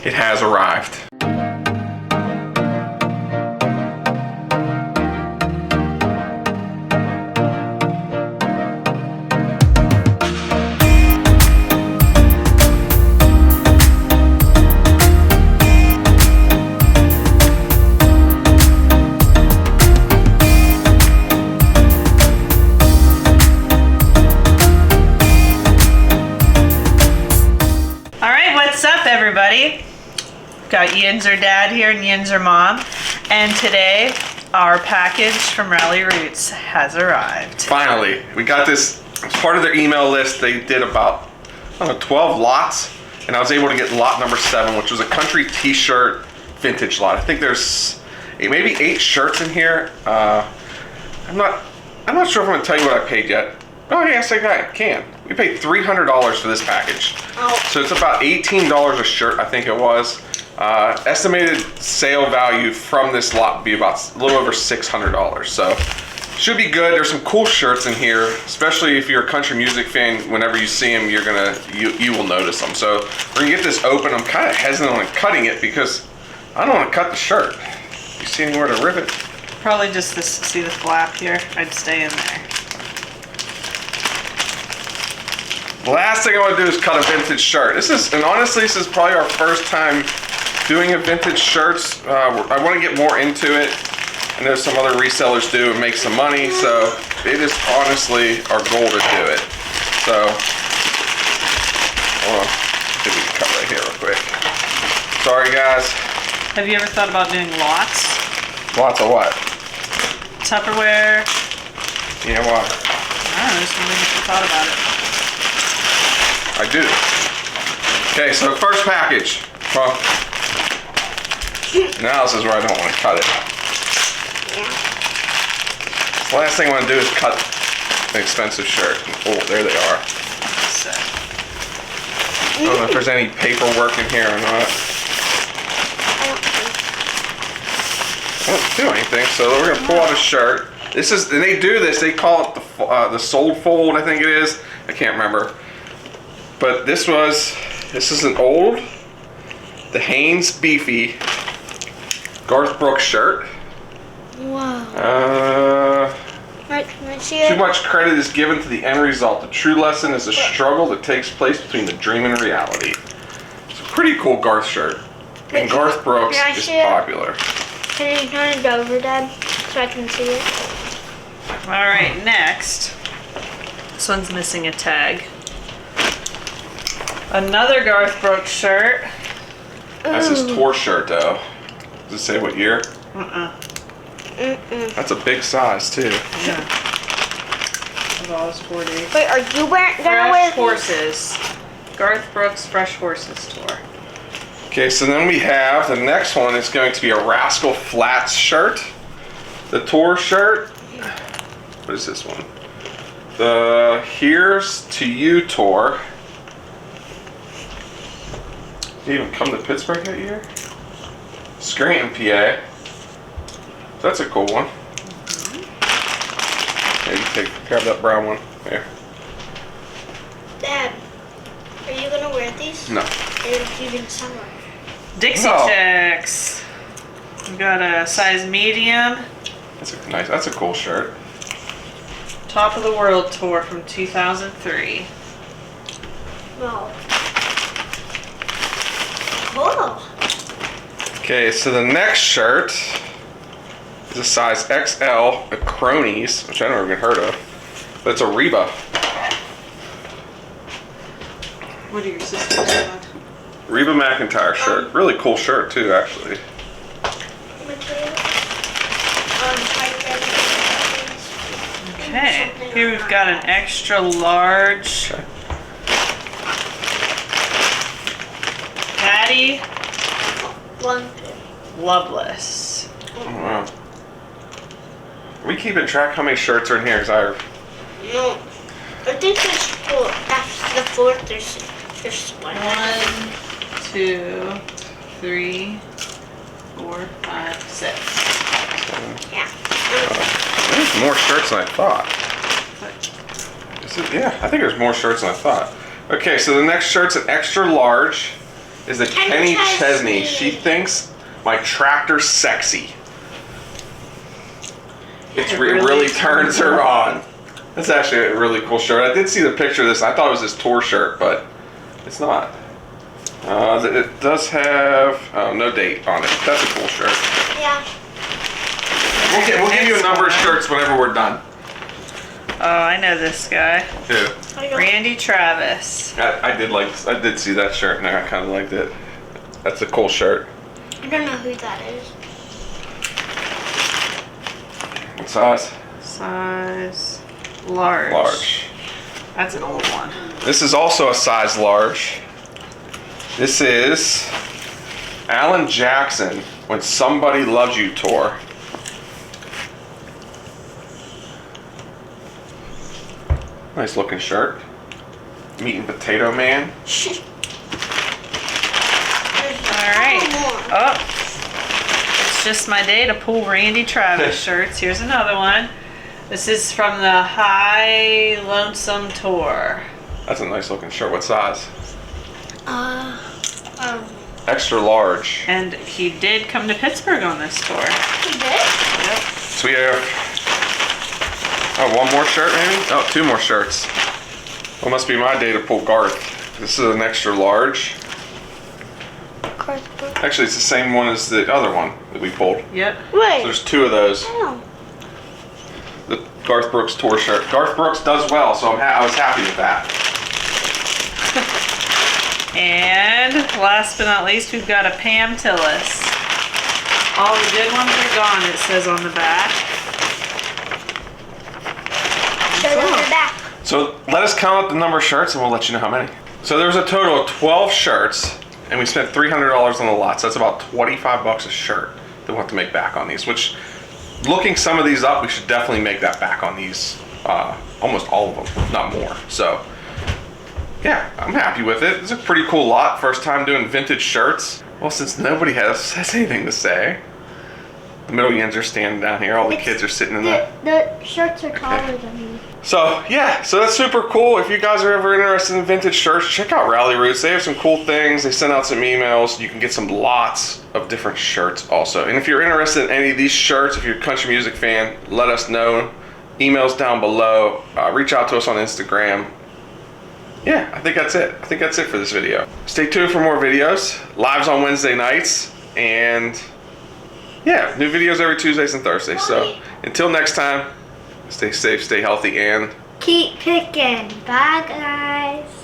it has arrived. Everybody, got Yinzer Dad here and Yinzer Mom, and today our package from Ralli Roots has arrived. Finally, we got this as part of their email list. They did about, I don't know, 12 lots, and I was able to get lot number 7, which was a country t-shirt vintage lot. I think there's maybe 8 shirts in here. I'm not sure if I'm gonna tell you what I paid yet. Oh yes, I can. We paid $300 for this package. Oh. So it's about $18 a shirt, I think it was. Estimated sale value from this lot would be about a little over $600. So should be good. There's some cool shirts in here, especially if you're a country music fan. Whenever you see them, you will notice them. So we're gonna get this open. I'm kind of hesitant on cutting it because I don't want to cut the shirt. You see anywhere to rip it? Probably just this. See the flap here? I'd stay in there. The last thing I want to do is cut a vintage shirt. And honestly, this is probably our first time doing a vintage shirts. I want to get more into it. I know some other resellers do and make some money, so it is honestly our goal to do it. So, hold on, see if we can cut right here real quick. Sorry guys. Have you ever thought about doing lots? Lots of what? Tupperware. Yeah, what? I don't know, just wondering if you thought about it. I do. Okay, so first package. Well, now this is where I don't want to cut it. The last thing I want to do is cut an expensive shirt. Oh, there they are. I don't know if there's any paperwork in here or not. I don't do anything, so we're gonna pull out a shirt. This is, and they do this. They call it the sold fold, I think it is. I can't remember. But this is an old, the Hanes Beefy Garth Brooks shirt. Wow. Too much credit is given to the end result. The true lesson is a struggle that takes place between the dream and reality. It's a pretty cool Garth shirt. And Garth Brooks is popular. Can you turn it over, Dad, so I can see it? Alright, next. This one's missing a tag. Another Garth Brooks shirt. That's his tour shirt, though. Does it say what year? That's a big size, too. Yeah. Wait, are you wearing Fresh Horses? Garth Brooks Fresh Horses tour. Okay, so then we have, the next one is going to be a Rascal Flatts shirt. The tour shirt. What is this one? The Here's to You tour. Did he even come to Pittsburgh that year? Scranton, PA. That's a cool one. Here, grab that brown one. Here. Dad, are you gonna wear these? No. Even summer. Dixie Chicks. We got a size medium. That's a cool shirt. Top of the World tour from 2003. Wow. Cool. Okay, so the next shirt is a size XL at Cronies, which I never even heard of. But it's a Reba. What are your sisters doing? Reba McEntire shirt. Really cool shirt too, actually. Okay, here we've got an extra large Patty Loveless. Oh, wow. Are we keeping track how many shirts are in here? No. I think there's 4. After the 4th, there's 1, 2, 3, 4, 5, 6. Yeah. There's more shirts than I thought. Yeah, I think there's more shirts than I thought. Okay, so the next shirt's an extra large. is a Kenny Chesney. She thinks my tractor's sexy. It really turns her on. That's actually a really cool shirt. I did see the picture of this. I thought it was his tour shirt, but it's not. It does have no date on it. That's a cool shirt. Yeah. We'll give you a number of shirts whenever we're done. Oh, I know this guy. Who? Randy Travis. I did see that shirt and I kind of liked it. That's a cool shirt. I don't know who that is. What size? Size large. Large. That's an old one. This is also a size large. This is Alan Jackson, When Somebody Loves You tour. Nice looking shirt. Meat and Potato Man. Alright. Oh. It's just my day to pull Randy Travis shirts. Here's another one. This is from the High Lonesome Tour. That's a nice looking shirt. What size? Oh. Extra large. And he did come to Pittsburgh on this tour. He did? Yep. So we have one more shirt maybe? Oh, 2 more shirts. Well, must be my day to pull Garth. This is an extra large. Actually, it's the same one as the other one that we pulled. Yep. Wait. So there's 2 of those. Oh. The Garth Brooks tour shirt. Garth Brooks does well, so I was happy with that. And last but not least, we've got a Pam Tillis. All the good ones are gone, it says on the back. Show them the back. So let us count up the number of shirts and we'll let you know how many. So there was a total of 12 shirts and we spent $300 on the lot. So that's about $25 a shirt that we'll have to make back on these, which looking some of these up, we should definitely make that back on these. Almost all of them, if not more. So yeah, I'm happy with it. It's a pretty cool lot. First time doing vintage shirts. Well, since nobody has anything to say, the middle Yinzer standing down here. All the kids are sitting in The shirts are taller than me. So yeah, so that's super cool. If you guys are ever interested in vintage shirts, check out Ralli Roots. They have some cool things. They send out some emails. You can get some lots of different shirts also. And if you're interested in any of these shirts, if you're a country music fan, let us know. Emails down below. Reach out to us on Instagram. Yeah, I think that's it. I think that's it for this video. Stay tuned for more videos. Lives on Wednesday nights. And yeah, new videos every Tuesdays and Thursdays. So until next time, stay safe, stay healthy, and keep picking. Bye, guys.